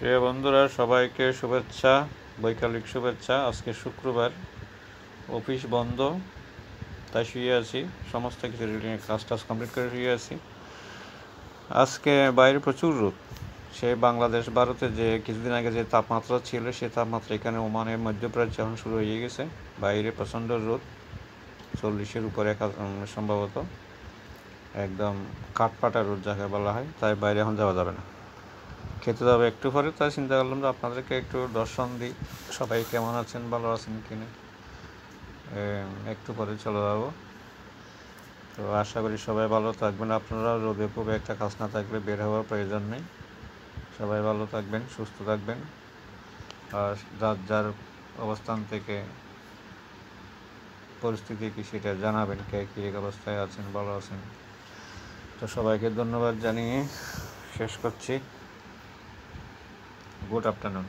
প্রিয় বন্ধুরা, সবাইকে শুভেচ্ছা, বৈকালিক শুভেচ্ছা। আজকে শুক্রবার, অফিস বন্ধ, তাই শুয়ে আছি। সমস্ত কিছু কাজ টাজ কমপ্লিট করে শুয়ে আছি। আজকে বাইরে প্রচুর রোদ। সে বাংলাদেশ ভারতে যে কিছুদিন আগে যে তাপমাত্রা ছিল, সে তাপমাত্রা এখানে ওমানের মধ্যপ্রাচ্যে এখন শুরু হয়ে গেছে। বাইরে প্রচণ্ড রোদ, 40-এর উপরে সম্ভবত, একদম কাঠফাটা রোদ যাকে বলা হয়। তাই বাইরে এখন যাওয়া যাবে না, খেতে যাবে একটু পরে। তাই চিন্তা করলাম যে আপনাদেরকে একটু দর্শন দিই, সবাই কেমন আছেন, ভালো আছেন কিনা। একটু পরে চলে যাবো। তো আশা করি সবাই ভালো থাকবেন। আপনারা রোদে খুব একটা কাজ না থাকলে বের হওয়ার প্রয়োজন নেই। সবাই ভালো থাকবেন, সুস্থ থাকবেন, আর যার যার অবস্থান থেকে পরিস্থিতি কি সেটা জানাবেন, কে কী এক অবস্থায় আছেন, ভালো আছেন। তো সবাইকে ধন্যবাদ জানিয়ে শেষ করছি। Good afternoon.